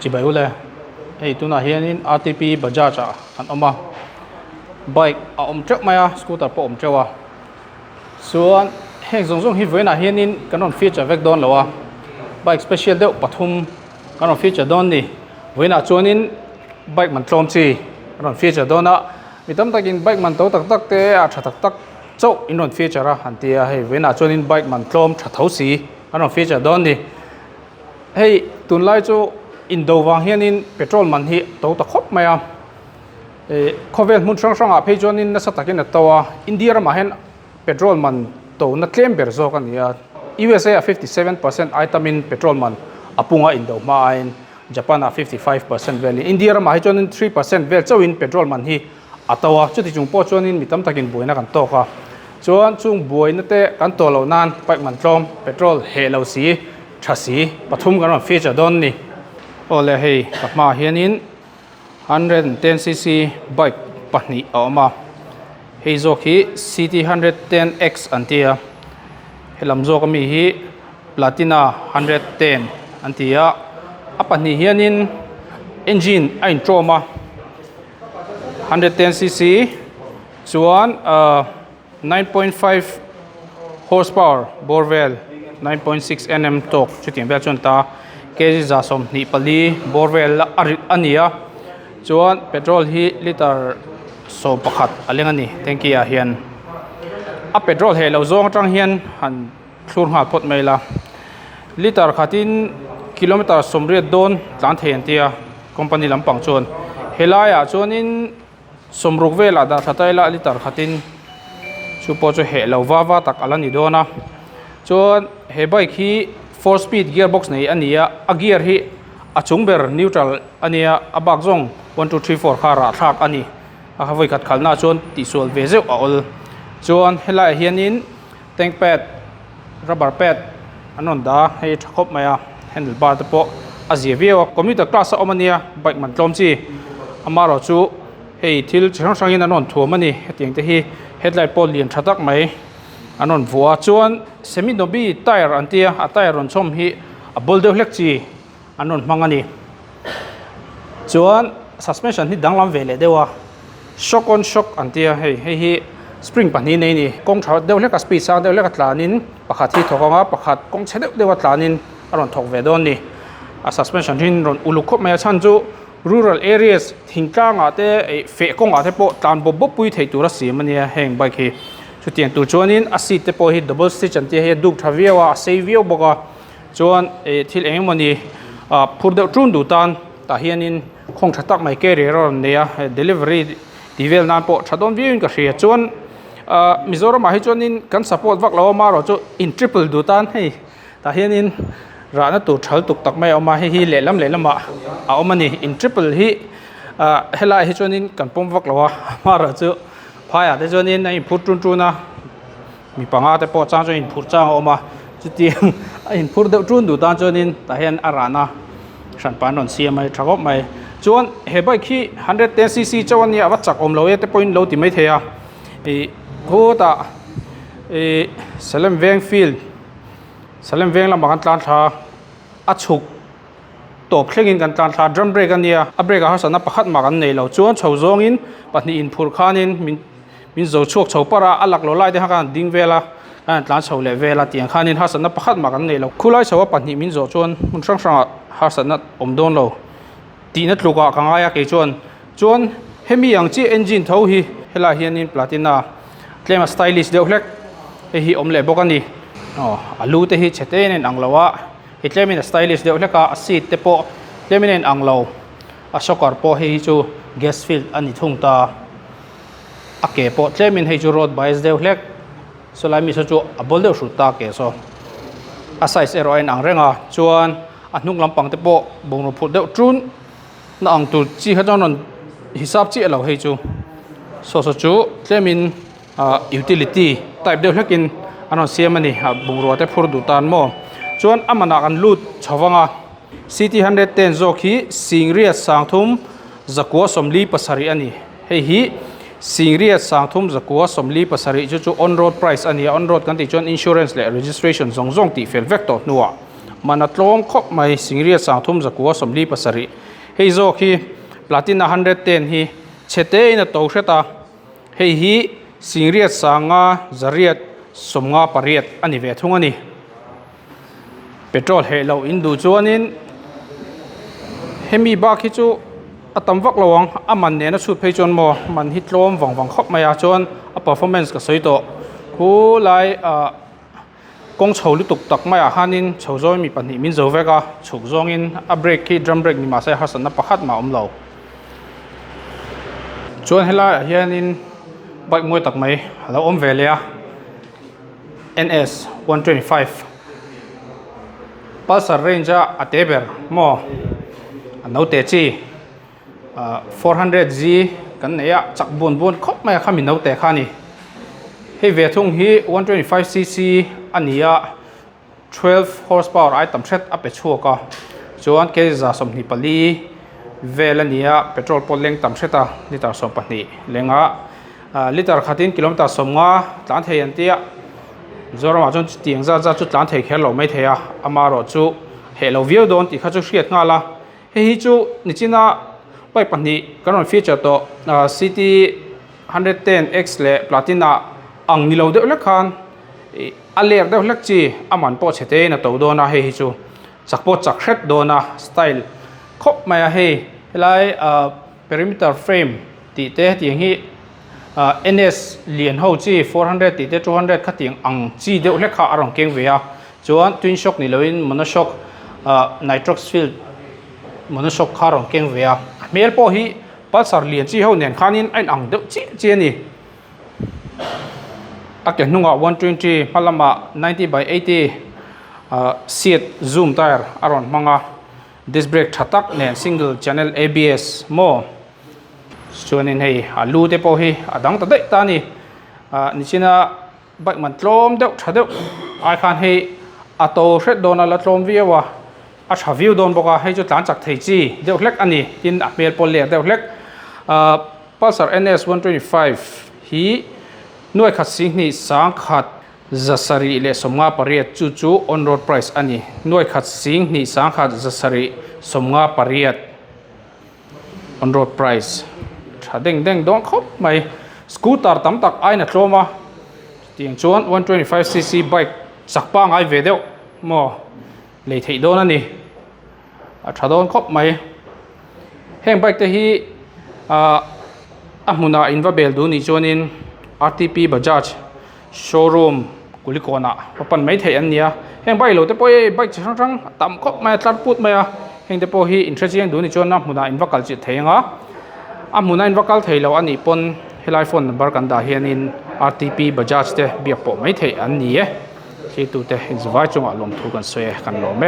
จิบายอุเลเฮ้ยตัวน่ะเฮียนิน RTP บัจจาจ้ะอันออกมาไบค์อมเจ้าไหมอ่ะสกูตเตอร์ปอมเจ้าอ่ะส่วนเฮ้ยส่งฮิตไว้น่ะเฮียนินกันนอนฟีเจอร์เวกดอนแล้วอ่ะไบค์สเปเชียลเดียวปฐมกันนอนฟีเจอร์ดอนนี่ไว้น่ะชวนนินไบค์มันตรอมจีกันนอนฟีเจอร์ดอนอ่ะมีตั้มตะกินไบค์มันโตตักเตะชัดตักเจ้าอินนอนฟีเจอร์อ่ะหันตีอ่ะเฮ้ยเว้นอ่ะชวนนินไบค์มันตรอมชัดเท่าสีกันนอนฟีเจอร์ดอนนี่เฮ้ยตุนไล่จู่อินโดวางเฮียนินเปโตรมันฮีโตตะคบไหมอ่ะคอเวนมุนช่างอ่ะเพจจอนินนัสตักินตัวอินเดียมาเห็นเปโตรมันโตนักเคลมเบอร์โซกันเนี่ย USA 57% ไอตามินเปโตรมันอปุ่งอ่ะอินโดมาอินญี่ปุ่นอ่ะ55% เวลอินเดียมาให้จอนิน 3% เวลเจ้าอินเปโตรมันฮีอัตวะจุดที่จุงพ่อจอนินมีตั้มตะกินบุยนักกันโตค่ะจวนจุงบุยนั่นเตะกันโตเหล่านั้นไปมันตรอมเปโตรเฮเหล่าสีชัดสีปฐมกันว่าฟีเจอร์ดอนนี่โอ้เลยเฮ้ยกลับมาเฮียนิน 110cc ไบค์ปัจจุบันออกมาเฮ้ยโจกี้ CT 110X อันที่อ่ะเฮลัมโจก็มีฮีพลาตินา110อันที่อ่ะปัจจุบันเฮียนิน engine ไอ้โจมา 110cc ส่วน 9.5 horsepower Borvel 9.6 Nm ตกจุดที่เบลจนตาเกจิจาสมนิปลีบอร์เวลอันนี้จวนเปโตรฮีลิตรโซปขัดอะไรเงี้ยเต็งกี้เฮียนเปโตรเฮเราโจงจังเฮียนหันสูงหาพดไม่ละลิตรขัดินกิโลเมตรสมเรียดโดนล้านเทียนเตียคอมพานีลำปังจวนเฮลายจวนนินสมรุกเวลาดาทัตไยละลิตรขัดินชูโปจะเฮเราว่าตักอะไรนี่โดนะจวนเฮบอยคี4 speed gearbox นี่อันนี้อ่ะ gear ที่อ่ะจุงเบอร์ neutral อันนี้อ่ะบักซง1 2 3 4ขาระทักอันนี้อ่ะเขาไว้ขัดขันหน้าจวนติส่วนเวเซลเอาจวนเฮลายเฮียนินแตงแปดรับบาร์แปดอันนั้นดาให้ครบไหมอ่ะ handlebar ตะโปอ่ะเสียเวียวคอมพิวเตอร์คลาสเอามันเนี่ยไบค์มันตรอมจีอามาเราจูเฮ้ยที่ช่างยินอันนั้นถั่วมันนี่เตียงที่ headlight โปเลียนชัดตักไหมอันนั้นวัวจวนเซมิโนบีไตร์อันเตียไตร์รอนชมฮีบอลเดอร์เล็กจีอันนั้นมังอันนี้จวน suspension ที่ดังลำเวลเดียว shock on shock อันเตียให้สปริงปันนี้นี่กงชาวเดียวเล็กกับสปีดซาวเดียวเล็กกับตานินประคัดที่ถกงาประคัดกงเชดเดียวกับตานินอันนั้นถกเวดอนนี่ suspension ที่รอนอุลุกไม่ชันจู rural areas ทิ้งกลางอาเตเฟกงอาเตโปตานบบปุยเทตัวรัสเซียมันเนี่ยแห่งใบคีชุดเตียนตัวจวนนินอาศิเตโปฮิดับเบิลสติชันเตียดูทราเวียวเซเวียวบอกว่าจวนที่เองมันนี่พูดเดือดรุ่นดูตันแต่เฮียนินคงชัดตักไม่เกเรรอนเนี่ย delivery ดีเวลนั้นโปชัดดอนวิวก็เสียจวนมิโซรามาให้จวนนินกัน support วักเรามาเราจะ in triple ดูตันให้แต่เฮียนินร้านตัวชัลตุกตักไม่เอามาให้เล่นมาเอามันนี่ in triple ให้เฮลายให้จวนนินกันปุ่มวักเรามาเราจะพายแต่จวนนี้ในพูดจุนนะมีปัญหาแต่พอจ้างจนอินพูดจ้างออกมาจุดที่อินพูดเดือดจุนดูตามจวนนี้แต่เห็นอารานะฉันปานนนเสียไม่ทักอบไม่จวนเฮบอยขี้110cc จวนนี้วัดจากอมเราแต่พออินเราติไม่เทียกูตาเซเลมเวงฟิลเซเลมเวงลำบากกันตานทาอัดฉุกตบเครื่องอินกันตานทาดรัมเบรกันเนี่ยอับเบรกเขาสนับประคัดมากันในเราจวนชาวจงอินปัจจุบันพูดขานินมินโจชกชาวปราอัลลักโลไลเดฮักันดิ้งเวลาอันหลานชาวเลเวลาเตียงขานินฮัสนับประคัดมากันในเราคู่ไล่ชาวปัจจุบันมินโจชวนมุนช่างฮัสนับอมโดนเราตีนัดลูกอ่ะขังอายาเกจวนเฮมีอย่างจีเอนจินเท่าฮีเฮลาเฮียนินพลาตินาเคลมสไตลิสเดียวเล็กเฮีอมเล่บกันนี่อาลูเตฮิเชเตนินอังลาวะเฮเคลมินสไตลิสเดียวเล็กอาซีเตโปเคลมินอังลาวอาชกอร์โปเฮีจูเกสฟิลอันนี้ทุ่งตาอาเกปเจมินให้จูโรดไบส์เดียวเล็กสลายมีจูอบอลเดียวสุดตาเกสอาศัยเซโรเอ็นอังเรงจวนอันนุ่งลำปังเตโปบงรูพูดเดียวจุนนั่งตุจีเขาจะนอนฮิซับจีเราให้จูจูเจมินยูทิลิตี้แต่เดียวเล็กินอันนั้นเสียมันนี่บงรูเตพูดดูตานโมจวนอามันอันลูดชาวงาCT 110 zoki singria sangthum zakwa somli pasari ani hei hi singria sangthum zakwa somli pasari chu on road price ani on road kan ti chon insurance le registration zongjong ti fel vector nuwa มันอัตลมคบไม่สิงเรียสางทุ่มสกัวสมลีปัสริเฮโซคีปลาตินา110ฮีเชเตนโตเชตาเฮฮีสิงเรียสางาจเรียดสมงาปริยดอันนี้เวทุงอันนี้เปโตรเฮเราอินดูจวนินเฮมีบาคิจูอัตมวักระวังอามันเนี่ยนะสุดเพยจนโมมันฮิตลมวังคบมายาจนอัปเปอร์ฟอร์แมนซ์กับสวยโตคูไลกงโฉลิตุกตักไม่อาหานินโฉจอยมีปัญหามินโจเวกาฉุกจงอินอับเบรกที่ดรัมเบรกนี่มาใส่ฮัสนับประคัดมาเราจวนเฮล่าเฮียนินใบมวยตักไม่เราเวเลีย NS 125 Pulsar Ranger Ateber mo no te chi 400Z กันเนี่ยจักบนครบไม่ข้ามีno teข้านี่ให้เวทุงฮี 125cc อันนี้12 horsepower ไอตัมเซตอัพไปชัวก็จวนเกจะสมนิปลีเวลนี้petrol ปอลเล็งตัมเซตลิตรสมปนีเล็งลิตรขัดกิโลเมตรสมงาหลังเทียนเตี้ยจอร์มาจนเตียงจะจุดหลังเทียนแค่เราไม่เทียอามาโรจูเฮเราวิวโดนที่เขาจะเสียดงาละเฮฮิจูนิจิน่าไปปนีก็นอนฟีเจอร์ตัว City 110X เล่พลาตินาอังนิโลเดอเล็กขันอันเล็กเดอเล็กจีอามันโปเชเตนะตัวโดนเฮฮิจูจักโปจักเช็ดโดนสไตล์ครบมาเฮไล่perimeter frame ตีเตะตีอย่างนี้NS เหรียญหูจี400ตีเตะ200ขัดตีอังจีเดอเล็กขาอารมณ์เก่งเวียจวนทวินช็อคนี่เลยมโนช็อคnitrox field มโนช็อคขาอารมณ์เก่งเวียเมลโปฮีปัลสาร์เหรียญจีเขาเนี่ยขานินไอ้อังเดอจีนี่ตักเก็ตนุ่ง120พลังมา90/80ซีด zoom tire อารมณ์มังdisc brake ทักเนี่ย single channel ABS โมส่วนนี้ให้ลูเตโปฮีดังตัดได้ตานี่นี่ชินะใบมันลมเด็กชัดเด็กไอคันให้อัตโตเช็ดโดนละลมวิวะอาชาวิวโดนบอกว่าให้จุดหลังจากเทจีเด็กเล็กอันนี้ยินเมลโปเลียเด็กเล็กPulsar NS 125ฮีหน่วยขัดสิ่งนี้สังขัดจะสรีเลสมงาปริยดจู่ๆ on road price อันนี้หน่วยขัดสิ่งนี้สังขัดจะสรีสมงาปริยด on road price ถ้าเด้งโดนครบไหมสกูตเตอร์ตั้มตักไอ้นักโลมาเตียงชวน 125cc bike สักป้างไอ้เวเดียวมอเลยที่โดนนั่นนี่ถ้าโดนครบไหมแห่ง bike ที่มุนาอินวาเบลดูนี่ชวนิน RTP Bajaj showroom กุลิโกนะปันไม่เทียนเนี่ยแห่ง bike เราแต่พอไอ้ bike ช่างตั้มครบไหมตัดพูดไหมแห่งแต่พอฮีอินเทรสยังดูนี่ชวนมุนาอินวากัลจิตเทียงมุนาอินวากัลเทียเราอันนี้ปนเฮลไลฟ์โฟนนัมเบอร์กันดาเฮียนิน RTP Bajaj เตะเบียบปอไม่เทียนนี่ที่ตัวเตะอินสไวจงอารมณ์ทุกันสวยกันลมไหม